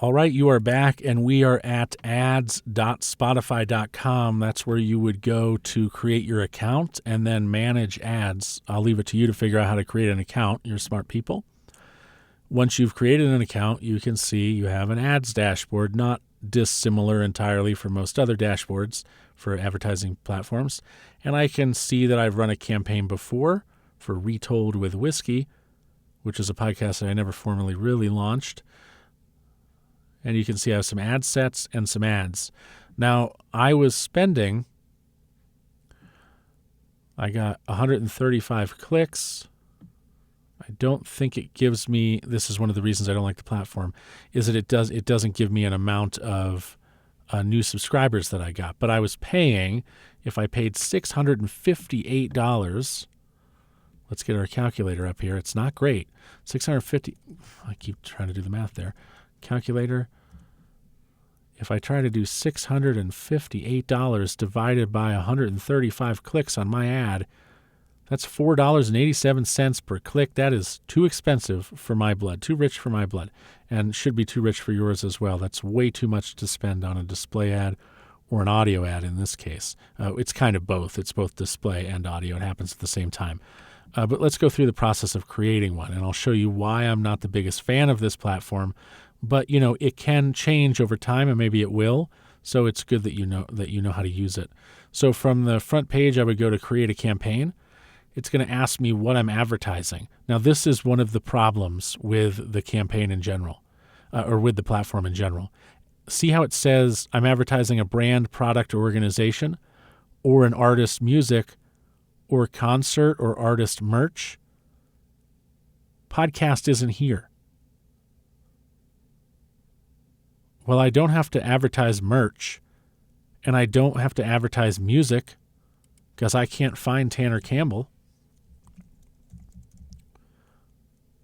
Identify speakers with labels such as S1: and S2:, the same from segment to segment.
S1: All right, you are back, and we are at ads.spotify.com. That's where you would go to create your account and then manage ads. I'll leave it to you to figure out how to create an account. You're smart people. Once you've created an account, you can see you have an ads dashboard, not dissimilar entirely from most other dashboards for advertising platforms. And I can see that I've run a campaign before for Retold with Whiskey, which is a podcast that I never formally really launched. And you can see I have some ad sets and some ads. Now, I got 135 clicks. I don't think it gives me, this is one of the reasons I don't like the platform, is that it doesn't give me an amount of new subscribers that I got. But I was paying, if I paid $658, let's get our calculator up here. It's not great. $650, I keep trying to do the math there. Calculator, if I try to do $658 divided by 135 clicks on my ad, that's $4.87 per click. That is too expensive for my blood, too rich for my blood, and should be too rich for yours as well. That's way too much to spend on a display ad or an audio ad in this case. It's kind of both. It's both display and audio. It happens at the same time. But let's go through the process of creating one, and I'll show you why I'm not the biggest fan of this platform. But, it can change over time, and maybe it will. So it's good that you know how to use it. So from the front page, I would go to create a campaign. It's going to ask me what I'm advertising. Now, this is one of the problems with the campaign in general, or with the platform in general. See how it says I'm advertising a brand, product, or organization, or an artist's music, or concert, or artist merch? Podcast isn't here. Well, I don't have to advertise merch, and I don't have to advertise music because I can't find Tanner Campbell,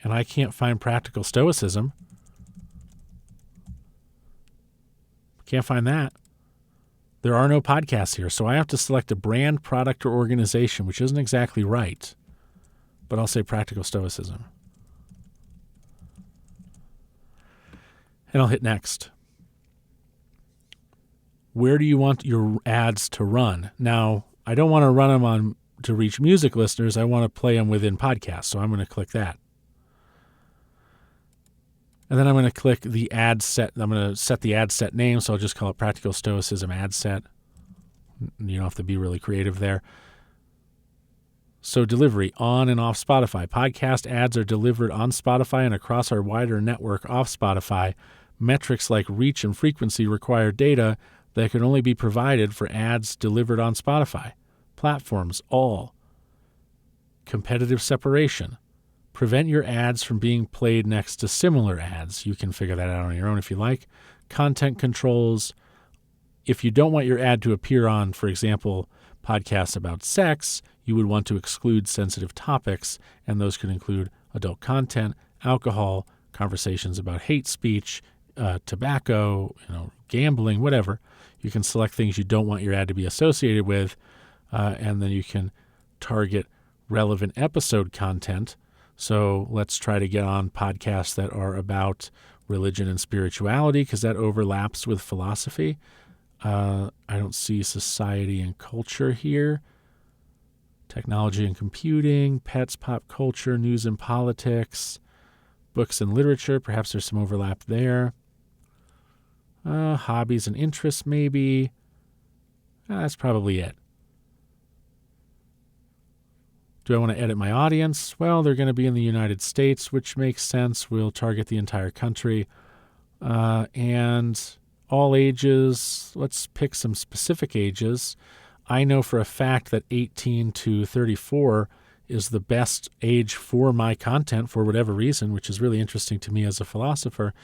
S1: and I can't find Practical Stoicism. Can't find that. There are no podcasts here, so I have to select a brand, product, or organization, which isn't exactly right, but I'll say Practical Stoicism. And I'll hit next. Where do you want your ads to run? Now, I don't want to run them to reach music listeners. I want to play them within podcasts, so I'm going to click that. And then I'm going to click the ad set. I'm going to set the ad set name, so I'll just call it Practical Stoicism Ad Set. You don't have to be really creative there. So delivery on and off Spotify. Podcast ads are delivered on Spotify and across our wider network off Spotify. Metrics like reach and frequency require data that can only be provided for ads delivered on Spotify. Platforms, all. Competitive separation. Prevent your ads from being played next to similar ads. You can figure that out on your own if you like. Content controls. If you don't want your ad to appear on, for example, podcasts about sex, you would want to exclude sensitive topics, and those could include adult content, alcohol, conversations about hate speech, tobacco, gambling, whatever. You can select things you don't want your ad to be associated with, and then you can target relevant episode content. So let's try to get on podcasts that are about religion and spirituality because that overlaps with philosophy. I don't see society and culture here. Technology and computing, pets, pop culture, news and politics, books and literature. Perhaps there's some overlap there. Hobbies and interests, maybe. That's probably it. Do I want to edit my audience? Well, they're going to be in the United States, which makes sense. We'll target the entire country. And all ages, let's pick some specific ages. I know for a fact that 18 to 34 is the best age for my content for whatever reason, which is really interesting to me as a philosopher.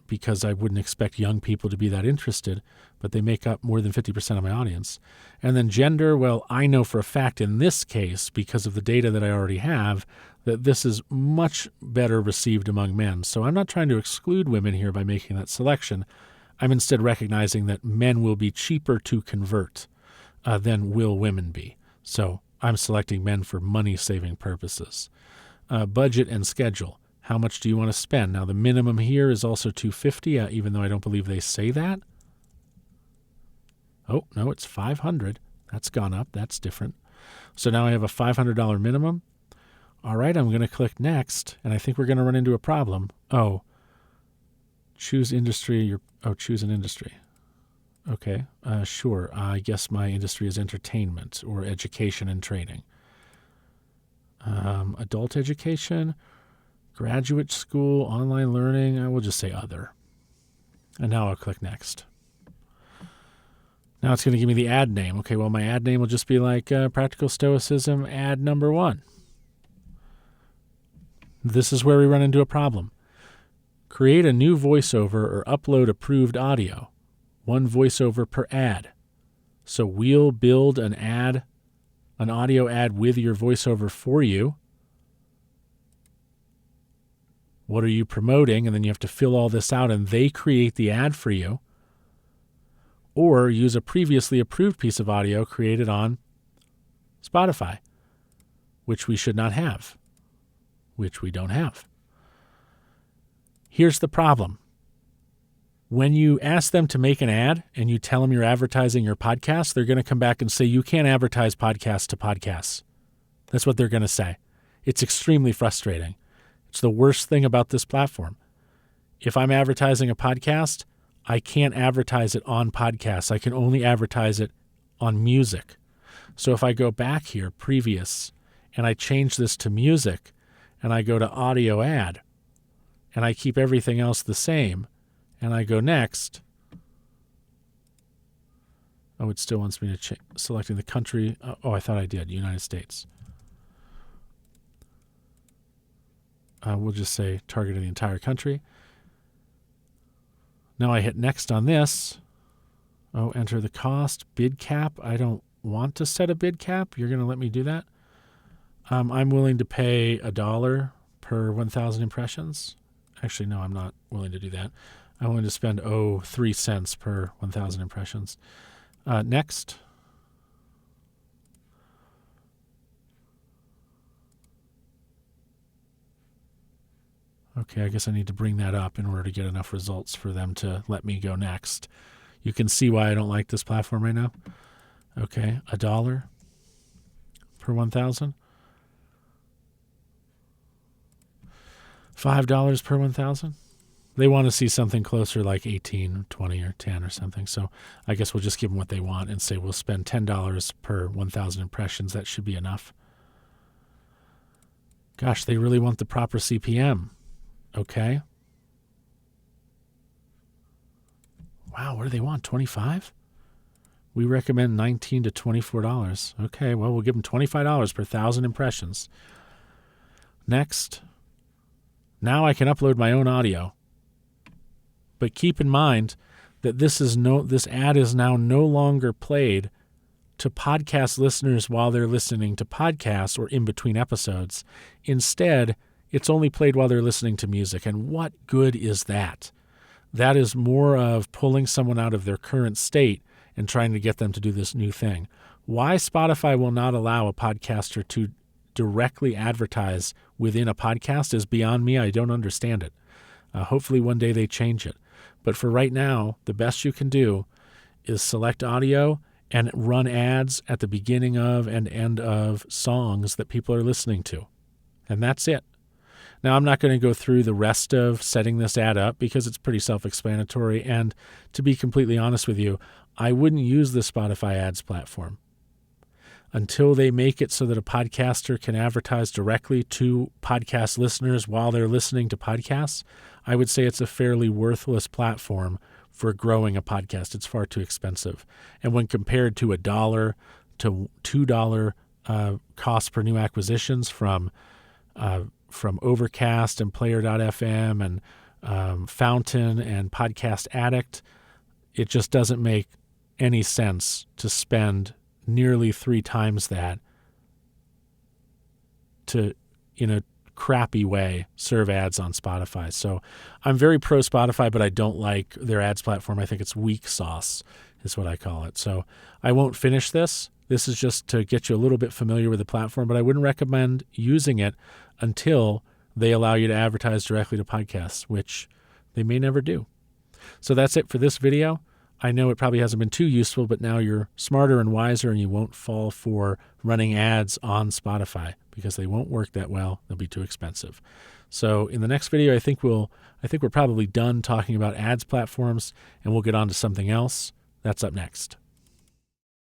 S1: Because I wouldn't expect young people to be that interested, but they make up more than 50% of my audience. And then gender, well, I know for a fact in this case, because of the data that I already have, that this is much better received among men. So I'm not trying to exclude women here by making that selection. I'm instead recognizing that men will be cheaper to convert than will women be. So I'm selecting men for money-saving purposes. Budget and schedule. How much do you want to spend? Now, the minimum here is also $250, even though I don't believe they say that. Oh, no, it's $500. That's gone up. That's different. So now I have a $500 minimum. All right, I'm going to click next, and I think we're going to run into a problem. Oh, choose industry. Choose an industry. Okay, sure. I guess my industry is entertainment or education and training. Adult education, graduate school, online learning. I will just say other. And now I'll click next. Now it's going to give me the ad name. Okay, well, my ad name will just be like Practical Stoicism ad number 1. This is where we run into a problem. Create a new voiceover or upload approved audio. 1 voiceover per ad. So we'll build an audio ad with your voiceover for you. What are you promoting? And then you have to fill all this out, and they create the ad for you. Or use a previously approved piece of audio created on Spotify, which we should not have, which we don't have. Here's the problem. When you ask them to make an ad and you tell them you're advertising your podcast, they're going to come back and say, you can't advertise podcasts to podcasts. That's what they're going to say. It's extremely frustrating. It's the worst thing about this platform. If I'm advertising a podcast, I can't advertise it on podcasts. I can only advertise it on music. So if I go back here, previous, and I change this to music, and I go to audio ad, and I keep everything else the same, and I go next. Oh, it still wants me to selecting the country. Oh, I thought I did. United States. We'll just say targeting the entire country. Now I hit next on this. Oh, enter the cost. Bid cap. I don't want to set a bid cap. You're going to let me do that? I'm willing to pay $1 per 1,000 impressions. Actually, no, I'm not willing to do that. I'm willing to spend 3 cents per 1,000 impressions. Next. Okay, I guess I need to bring that up in order to get enough results for them to let me go next. You can see why I don't like this platform right now. Okay, $1 per 1,000. $5 per 1,000. They want to see something closer like 18, 20, or 10 or something. So I guess we'll just give them what they want and say we'll spend $10 per 1,000 impressions. That should be enough. Gosh, they really want the proper CPM. Okay. Wow, what do they want? 25? We recommend $19 to $24. Okay, well, we'll give them $25 per 1,000 impressions. Next. Now I can upload my own audio. But keep in mind that this ad is now no longer played to podcast listeners while they're listening to podcasts or in between episodes. Instead, it's only played while they're listening to music. And what good is that? That is more of pulling someone out of their current state and trying to get them to do this new thing. Why Spotify will not allow a podcaster to directly advertise within a podcast is beyond me. I don't understand it. Hopefully one day they change it. But for right now, the best you can do is select audio and run ads at the beginning of and end of songs that people are listening to. And that's it. Now, I'm not going to go through the rest of setting this ad up because it's pretty self-explanatory. And to be completely honest with you, I wouldn't use the Spotify ads platform until they make it so that a podcaster can advertise directly to podcast listeners while they're listening to podcasts. I would say it's a fairly worthless platform for growing a podcast. It's far too expensive. And when compared to $1 to $2 cost per new acquisitions from Overcast and Player.fm and Fountain and Podcast Addict, it just doesn't make any sense to spend nearly 3 times that to, in a crappy way, serve ads on Spotify. So I'm very pro Spotify, but I don't like their ads platform. I think it's weak sauce is what I call it. So I won't finish this. This is just to get you a little bit familiar with the platform, but I wouldn't recommend using it until they allow you to advertise directly to podcasts, which they may never do. So that's it for this video. I know it probably hasn't been too useful, but now you're smarter and wiser and you won't fall for running ads on Spotify because they won't work that well. They'll be too expensive. So in the next video, I think we're probably done talking about ads platforms, and we'll get on to something else. That's up next.